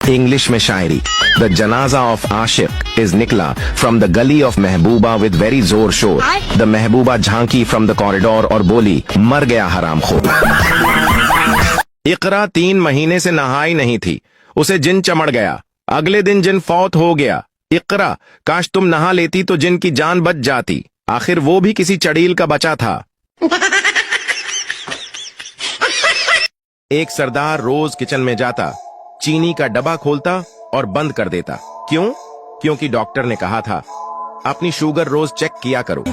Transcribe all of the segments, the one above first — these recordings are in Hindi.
इंग्लिश में शायरी। द जनाजा ऑफ आशिक इज निकला फ्रॉम द गली ऑफ महबूबा विद वेरी जोर शोर। द महबूबा झांकी फ्रॉम द कॉरिडोर और बोली, मर गया हरामखोर। इकरा 3 महीने से नहाई नहीं थी, उसे जिन चमड़ गया। अगले दिन जिन फौत हो गया। इकरा, काश तुम नहा लेती तो जिन की जान बच जाती। आखिर वो भी किसी चड़ील का बचा था। एक सरदार रोज किचन में जाता, चीनी का डब्बा खोलता और बंद कर देता। क्यों? क्योंकि डॉक्टर ने कहा था अपनी शुगर रोज चेक किया करो।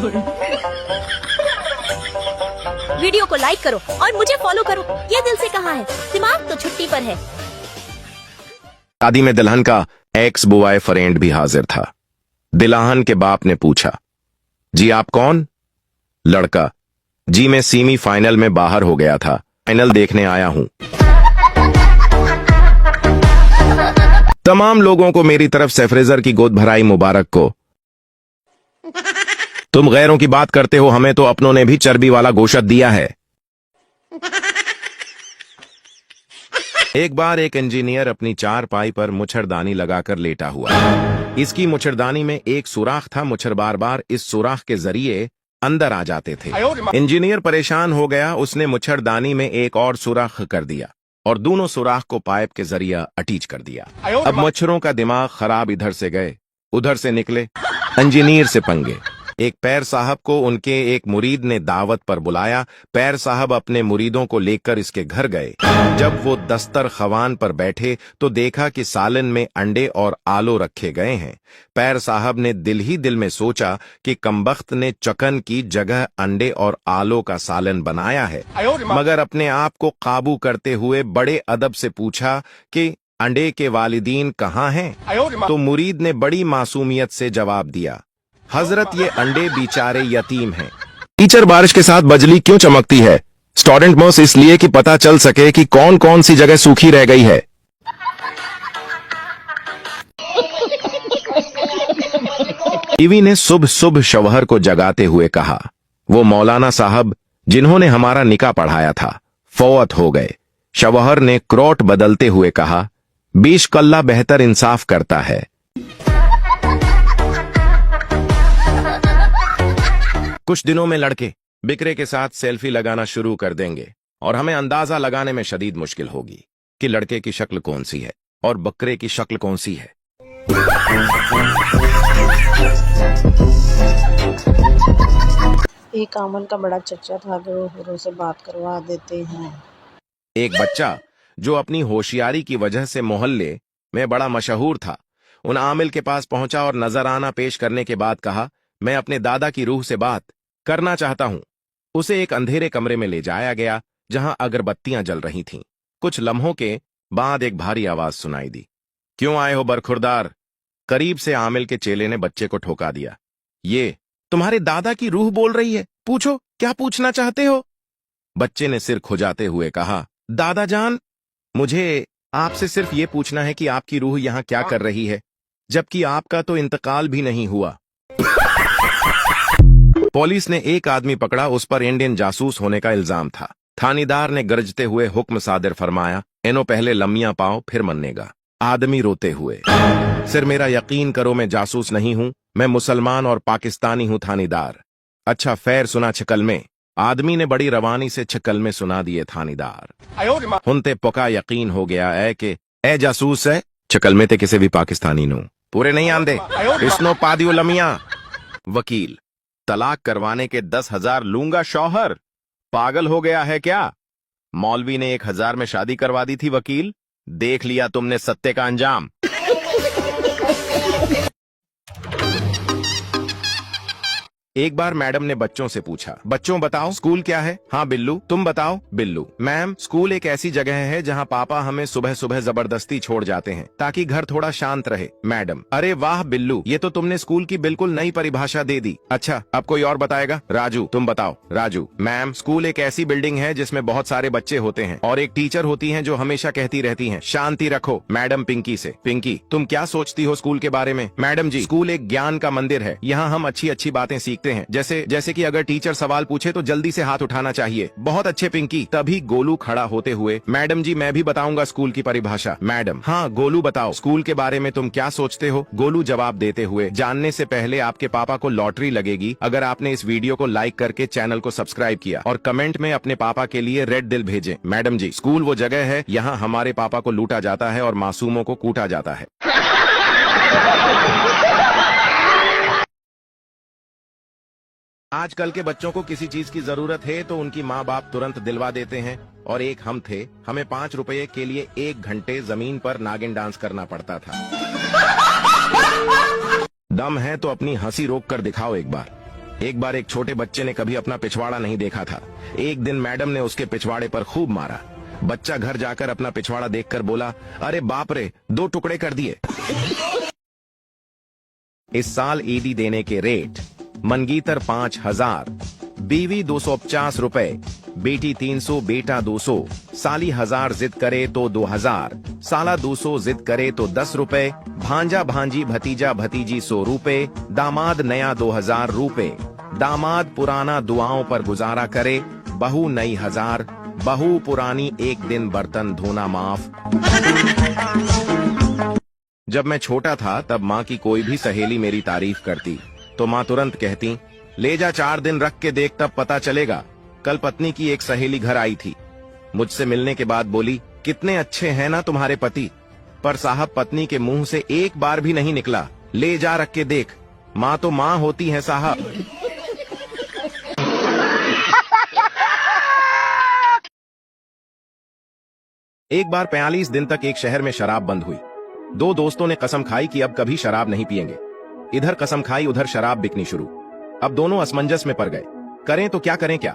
वीडियो को लाइक करो और मुझे फॉलो करो। ये दिल से कहा है, दिमाग तो छुट्टी पर है। शादी में दुल्हन का एक्स बॉय फ्रेंड भी हाजिर था। दुल्हन के बाप ने पूछा, जी आप कौन? लड़का, जी मैं सेमी फाइनल में बाहर हो गया था, फाइनल देखने आया हूं। तमाम लोगों को मेरी तरफ से फ्रेजर की गोद भराई मुबारक को। तुम गैरों की बात करते हो, हमें तो अपनों ने भी चर्बी वाला गोश्त दिया है। एक बार एक इंजीनियर अपनी चारपाई पर मुछरदानी लगाकर लेटा हुआ। इसकी मुछरदानी में एक सुराख था। मुछर बार बार इस सुराख के जरिए अंदर आ जाते थे। इंजीनियर परेशान हो गया, उसने मुछरदानी में एक और सुराख कर दिया और दोनों सुराख को पाइप के जरिए अटैच कर दिया। अब मच्छरों का दिमाग खराब, इधर से गए उधर से निकले, इंजीनियर से पंगे। एक पैर साहब को उनके एक मुरीद ने दावत पर बुलाया। पैर साहब अपने मुरीदों को लेकर इसके घर गए। जब वो दस्तर खवान पर बैठे तो देखा कि सालन में अंडे और आलू रखे गए हैं। पैर साहब ने दिल ही दिल में सोचा कि कमबख्त ने चकन की जगह अंडे और आलू का सालन बनाया है, मगर अपने आप को काबू करते हुए बड़े अदब से पूछा कि अंडे के वालिदीन कहाँ हैं? तो मुरीद ने बड़ी मासूमियत से जवाब दिया, हजरत ये अंडे बेचारे यतीम हैं। टीचर, बारिश के साथ बिजली क्यों चमकती है? स्टूडेंट मौस, इसलिए कि पता चल सके कि कौन कौन सी जगह सूखी रह गई है। टीवी ने सुबह सुबह शौहर को जगाते हुए कहा, वो मौलाना साहब जिन्होंने हमारा निकाह पढ़ाया था फौत हो गए। शौहर ने क्रोट बदलते हुए कहा, 20 कल्ला बेहतर इंसाफ करता है। कुछ दिनों में लड़के बिकरे के साथ सेल्फी लगाना शुरू कर देंगे और हमें अंदाजा लगाने में शदीद मुश्किल होगी कि लड़के की शक्ल कौन सी है और बकरे की शक्ल कौन सी है। एक आमन का बड़ा चच्चा था, अगर से बात करवा देते हैं। एक बच्चा जो अपनी होशियारी की वजह से मोहल्ले में बड़ा मशहूर था, उन आमिल के पास पहुंचा और नजराना पेश करने के बाद कहा, मैं अपने दादा की रूह से बात करना चाहता हूं। उसे एक अंधेरे कमरे में ले जाया गया जहां अगरबत्तियां जल रही थीं। कुछ लम्हों के बाद एक भारी आवाज सुनाई दी, क्यों आए हो बरखुरदार? करीब से आमिल के चेले ने बच्चे को ठोका दिया, ये तुम्हारे दादा की रूह बोल रही है, पूछो क्या पूछना चाहते हो? बच्चे ने सिर खुजाते हुए कहा, दादा जान, मुझे आपसे सिर्फ ये पूछना है कि आपकी रूह यहां क्या कर रही है, जबकि आपका तो इंतकाल भी नहीं हुआ। पुलिस ने एक आदमी पकड़ा, उस पर इंडियन जासूस होने का इल्जाम था। थानेदार ने गरजते हुए हुक्म सादिर फरमाया, इनो पहले लम्मियां पाओ फिर मन्नेगा। आदमी रोते हुए, सिर मेरा यकीन करो, मैं जासूस नहीं हूं, मैं मुसलमान और पाकिस्तानी हूं थानेदार। अच्छा फैर सुना छकल में। आदमी ने बड़ी रवानी से छकल में सुना दिए थानेदार। हुनते पका यकीन हो गया है कि ए जासूस है, छकल में ते किसी भी पाकिस्तानी नो पूरे नहीं आंदे, इसनो पादियो लमिया। वकील, तलाक करवाने के 10,000 लूंगा शौहर, पागल हो गया है क्या? मौलवी ने 1,000 में शादी करवा दी थी। वकील, देख लिया तुमने सत्य का अंजाम। एक बार मैडम ने बच्चों से पूछा, बच्चों बताओ स्कूल क्या है? हाँ बिल्लू, तुम बताओ? बिल्लू, मैम स्कूल एक ऐसी जगह है जहाँ पापा हमें सुबह सुबह जबरदस्ती छोड़ जाते हैं ताकि घर थोड़ा शांत रहे। मैडम, अरे वाह बिल्लू, ये तो तुमने स्कूल की बिल्कुल नई परिभाषा दे दी। अच्छा अब कोई और बताएगा? राजू, तुम बताओ। राजू, मैम स्कूल एक ऐसी बिल्डिंग है जिसमें बहुत सारे बच्चे होते हैं और एक टीचर होती है जो हमेशा कहती रहती है, शांति रखो। मैडम पिंकी से, पिंकी तुम क्या सोचती हो स्कूल के बारे में? मैडम जी, स्कूल एक ज्ञान का मंदिर है, यहाँ हम अच्छी अच्छी बातें सीखते लिखते हैं, जैसे जैसे कि अगर टीचर सवाल पूछे तो जल्दी से हाथ उठाना चाहिए। बहुत अच्छे पिंकी। तभी गोलू खड़ा होते हुए, मैडम जी मैं भी बताऊंगा स्कूल की परिभाषा। मैडम, हाँ गोलू बताओ, स्कूल के बारे में तुम क्या सोचते हो? गोलू जवाब देते हुए, जानने से पहले आपके पापा को लॉटरी लगेगी अगर आपने इस वीडियो को लाइक करके चैनल को सब्सक्राइब किया और कमेंट में अपने पापा के लिए रेड दिल भेजें। मैडम जी, स्कूल वो जगह है यहाँ हमारे पापा को लूटा जाता है और मासूमों को कूटा जाता है। आजकल के बच्चों को किसी चीज की जरूरत है तो उनकी माँ बाप तुरंत दिलवा देते हैं, और एक हम थे, हमें 5 रुपए के लिए 1 घंटे जमीन पर नागिन डांस करना पड़ता था। दम है तो अपनी हंसी रोक कर दिखाओ एक बार एक छोटे बच्चे ने कभी अपना पिछवाड़ा नहीं देखा था। एक दिन मैडम ने उसके पिछवाड़े पर खूब मारा। बच्चा घर जाकर अपना पिछवाड़ा देखकर बोला, अरे बाप रे, 2 टुकड़े कर दिए। इस साल ईदी देने के रेट: मंगीतर 5000, बीवी 250 रुपए, बेटी 300, बेटा 200, साली 1000 जिद करे तो 2000, साला 200 जिद करे तो 10 रुपए, भांजा भांजी भतीजा भतीजी 100 रुपए, दामाद नया 2000 रुपए, दामाद पुराना दुआओं पर गुजारा करे, बहू नई 1000, बहू पुरानी 1 दिन बर्तन धोना माफ। जब मैं छोटा था तब माँ की कोई भी सहेली मेरी तारीफ करती तो माँ तुरंत कहती, ले जा 4 दिन रख के देख तब पता चलेगा। कल पत्नी की एक सहेली घर आई थी, मुझसे मिलने के बाद बोली, कितने अच्छे हैं ना तुम्हारे पति। पर साहब पत्नी के मुंह से एक बार भी नहीं निकला, ले जा रख के देख। माँ तो माँ होती है साहब। एक बार 45 दिन तक एक शहर में शराब बंद हुई। 2 दोस्तों ने कसम खाई कि अब कभी शराब नहीं पिएंगे। इधर कसम खाई, उधर शराब बिकनी शुरू। अब दोनों असमंजस में पड़ गए, करें तो क्या करें क्या।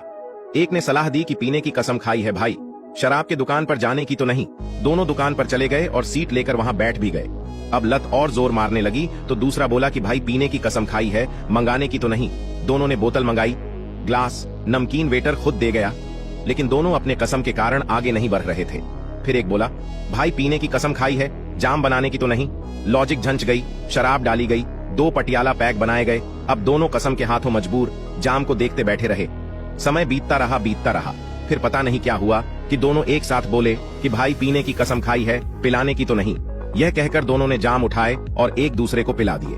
एक ने सलाह दी कि पीने की कसम खाई है भाई, शराब के दुकान पर जाने की तो नहीं। दोनों दुकान पर चले गए और सीट लेकर वहां बैठ भी गए। अब लत और जोर मारने लगी तो दूसरा बोला कि भाई पीने की कसम खाई है, मंगाने की तो नहीं। दोनों ने बोतल मंगाई, ग्लास, नमकीन वेटर खुद दे गया, लेकिन दोनों अपने कसम के कारण आगे नहीं बढ़ रहे थे। फिर एक बोला, भाई पीने की कसम खाई है, जाम बनाने की तो नहीं। लॉजिक झंझ गई, शराब डाली गई, 2 पटियाला पैक बनाए गए। अब दोनों कसम के हाथों मजबूर जाम को देखते बैठे रहे। समय बीतता रहा। फिर पता नहीं क्या हुआ कि दोनों एक साथ बोले कि भाई पीने की कसम खाई है, पिलाने की तो नहीं। यह कहकर दोनों ने जाम उठाए और एक दूसरे को पिला दिए।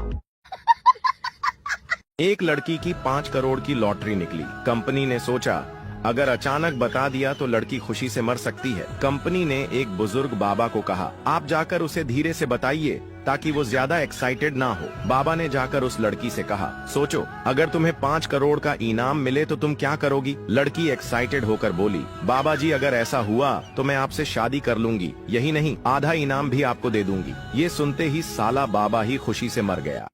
एक लड़की की 5 करोड़ की लॉटरी निकली। कंपनी ने सोचा अगर अचानक बता दिया तो लड़की खुशी से मर सकती है। कंपनी ने एक बुजुर्ग बाबा को कहा, आप जाकर उसे धीरे से बताइए ताकि वो ज्यादा एक्साइटेड ना हो। बाबा ने जाकर उस लड़की से कहा, सोचो अगर तुम्हें 5 करोड़ का इनाम मिले तो तुम क्या करोगी? लड़की एक्साइटेड होकर बोली, बाबा जी अगर ऐसा हुआ तो मैं आपसे शादी कर लूंगी, यही नहीं आधा इनाम भी आपको दे दूंगी। ये सुनते ही साला बाबा ही खुशी से मर गया।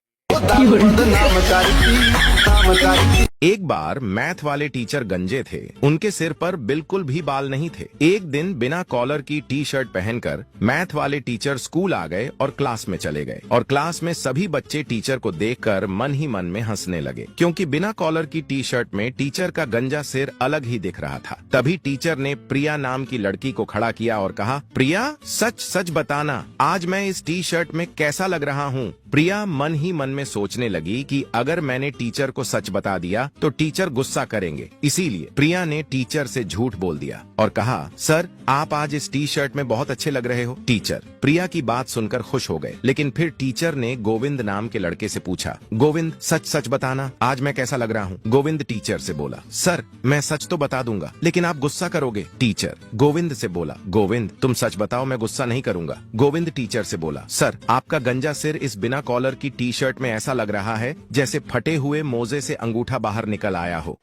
एक बार मैथ वाले टीचर गंजे थे, उनके सिर पर बिल्कुल भी बाल नहीं थे। एक दिन बिना कॉलर की टी शर्ट पहनकर मैथ वाले टीचर स्कूल आ गए और क्लास में चले गए, और क्लास में सभी बच्चे टीचर को देखकर मन ही मन में हंसने लगे, क्योंकि बिना कॉलर की टी शर्ट में टीचर का गंजा सिर अलग ही दिख रहा था। तभी टीचर ने प्रिया नाम की लड़की को खड़ा किया और कहा, प्रिया सच सच बताना आज मैं इस टी शर्ट में कैसा लग रहा हूँ। प्रिया मन ही मन में सोचने लगी कि अगर मैंने टीचर को सच बता दिया तो टीचर गुस्सा करेंगे, इसीलिए प्रिया ने टीचर से झूठ बोल दिया और कहा, सर आप आज इस टी शर्ट में बहुत अच्छे लग रहे हो। टीचर प्रिया की बात सुनकर खुश हो गए, लेकिन फिर टीचर ने गोविंद नाम के लड़के से पूछा, गोविंद सच सच बताना आज मैं कैसा लग रहा हूँ। गोविंद टीचर से बोला, सर मैं सच तो बता दूंगा लेकिन आप गुस्सा करोगे। टीचर गोविंद से बोला, गोविंद तुम सच बताओ मैं गुस्सा नहीं करूंगा। गोविंद टीचर से बोला, सर आपका गंजा सिर इस बिना कॉलर की टी शर्ट में ऐसा लग रहा है जैसे फटे हुए मोजे से अंगूठा बाहर निकल आया हो।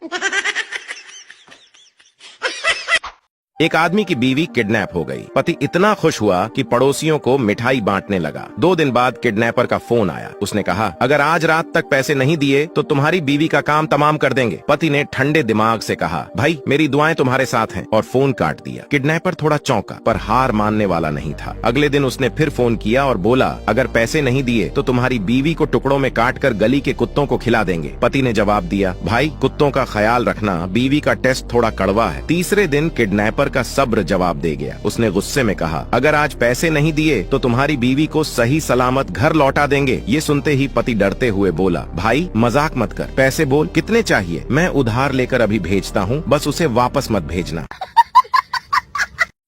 एक आदमी की बीवी किडनैप हो गई। पति इतना खुश हुआ कि पड़ोसियों को मिठाई बांटने लगा। 2 दिन बाद किडनैपर का फोन आया। उसने कहा, अगर आज रात तक पैसे नहीं दिए तो तुम्हारी बीवी का काम तमाम कर देंगे। पति ने ठंडे दिमाग से कहा, भाई मेरी दुआएं तुम्हारे साथ हैं, और फोन काट दिया। किडनैपर थोड़ा चौंका पर हार मानने वाला नहीं था। अगले दिन उसने फिर फोन किया और बोला, अगर पैसे नहीं दिए तो तुम्हारी बीवी को टुकड़ों में काट कर गली के कुत्तों को खिला देंगे। पति ने जवाब दिया, भाई कुत्तों का ख्याल रखना, बीवी का टेस्ट थोड़ा कड़वा है। तीसरे दिन किडनैपर सबर का सब्र जवाब दे गया। उसने गुस्से में कहा, अगर आज पैसे नहीं दिए तो तुम्हारी बीवी को सही सलामत घर लौटा देंगे। ये सुनते ही पति डरते हुए बोला, भाई मजाक मत कर, पैसे बोल, कितने चाहिए? मैं उधार लेकर अभी भेजता हूँ, बस उसे वापस मत भेजना।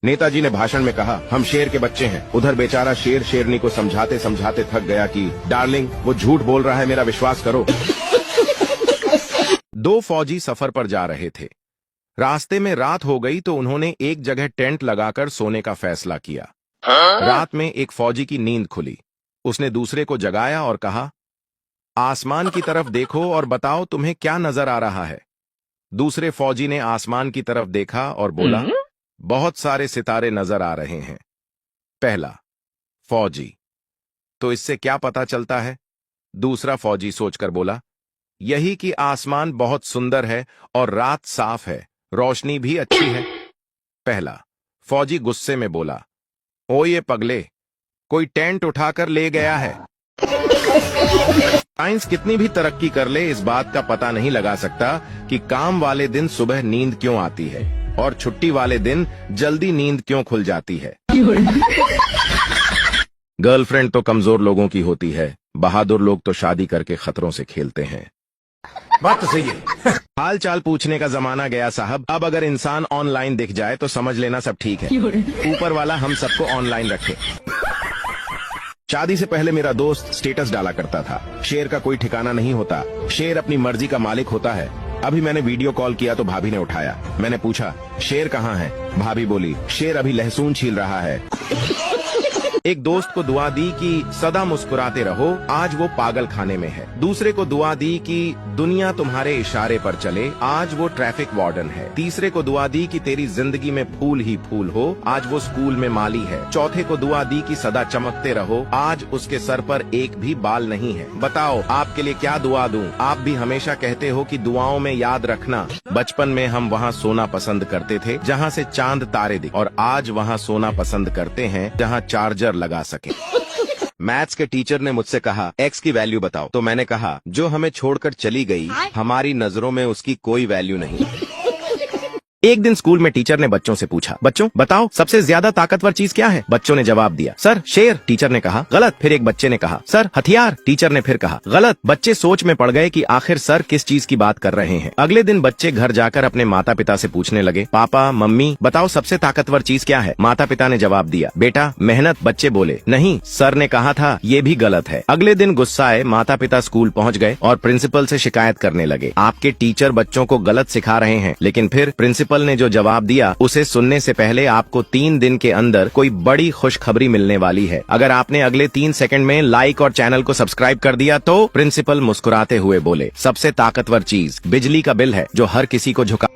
नेताजी ने भाषण में कहा, हम शेर के बच्चे हैं। उधर बेचारा शेर शेरनी को समझाते समझाते थक गया कि डार्लिंग वो झूठ बोल रहा है, मेरा विश्वास करो। दो फौजी सफर पर जा रहे थे। रास्ते में रात हो गई तो उन्होंने एक जगह टेंट लगाकर सोने का फैसला किया। रात में एक फौजी की नींद खुली। उसने दूसरे को जगाया और कहा, आसमान की तरफ देखो और बताओ तुम्हें क्या नजर आ रहा है। दूसरे फौजी ने आसमान की तरफ देखा और बोला, बहुत सारे सितारे नजर आ रहे हैं। पहला फौजी, तो इससे क्या पता चलता है? दूसरा फौजी सोचकर बोला, यही कि आसमान बहुत सुंदर है और रात साफ है, रोशनी भी अच्छी है। पहला फौजी गुस्से में बोला, ओ ये पगले, कोई टेंट उठाकर ले गया है। साइंस कितनी भी तरक्की कर ले, इस बात का पता नहीं लगा सकता कि काम वाले दिन सुबह नींद क्यों आती है और छुट्टी वाले दिन जल्दी नींद क्यों खुल जाती है। गर्लफ्रेंड तो कमजोर लोगों की होती है, बहादुर लोग तो शादी करके खतरों से खेलते हैं। बात तो सही है। हाल चाल पूछने का जमाना गया साहब। अब अगर इंसान ऑनलाइन दिख जाए तो समझ लेना सब ठीक है। ऊपर वाला हम सबको ऑनलाइन रखे। शादी से पहले मेरा दोस्त स्टेटस डाला करता था, शेर का कोई ठिकाना नहीं होता, शेर अपनी मर्जी का मालिक होता है। अभी मैंने वीडियो कॉल किया तो भाभी ने उठाया। मैंने पूछा, शेर कहाँ है? भाभी बोली, शेर अभी लहसुन छील रहा है। एक दोस्त को दुआ दी कि सदा मुस्कुराते रहो, आज वो पागल खाने में है। दूसरे को दुआ दी कि दुनिया तुम्हारे इशारे पर चले, आज वो ट्रैफिक वार्डन है। तीसरे को दुआ दी कि तेरी जिंदगी में फूल ही फूल हो, आज वो स्कूल में माली है। चौथे को दुआ दी कि सदा चमकते रहो, आज उसके सर पर एक भी बाल नहीं है। बताओ आपके लिए क्या दुआ दूं? आप भी हमेशा कहते हो कि दुआओं में याद रखना, बचपन में हम वहाँ सोना पसंद करते थे जहाँ से चांद तारे दिख, और आज वहाँ सोना पसंद करते हैं जहाँ चार्जर लगा सके। मैथ्स के टीचर ने मुझसे कहा, एक्स की वैल्यू बताओ। तो मैंने कहा, जो हमें छोड़कर चली गई, हमारी नजरों में उसकी कोई वैल्यू नहीं। एक दिन स्कूल में टीचर ने बच्चों से पूछा, बच्चों बताओ सबसे ज्यादा ताकतवर चीज क्या है? बच्चों ने जवाब दिया, सर शेर। टीचर ने कहा, गलत। फिर एक बच्चे ने कहा, सर हथियार। टीचर ने फिर कहा, गलत। बच्चे सोच में पड़ गए कि आखिर सर किस चीज की बात कर रहे हैं। अगले दिन बच्चे घर जाकर अपने माता पिता से पूछने लगे, पापा मम्मी बताओ सबसे ताकतवर चीज क्या है? माता पिता ने जवाब दिया, बेटा मेहनत। बच्चे बोले, नहीं सर ने कहा था, ये भी गलत है। अगले दिन गुस्साए माता पिता स्कूल पहुँच गए और प्रिंसिपल से शिकायत करने लगे, आपके टीचर बच्चों को गलत सिखा रहे हैं। लेकिन फिर प्रिंसिपल ने जो जवाब दिया उसे सुनने से पहले आपको 3 दिन के अंदर कोई बड़ी खुशखबरी मिलने वाली है। अगर आपने अगले 3 सेकंड में लाइक और चैनल को सब्सक्राइब कर दिया तो प्रिंसिपल मुस्कुराते हुए बोले, सबसे ताकतवर चीज बिजली का बिल है जो हर किसी को झुका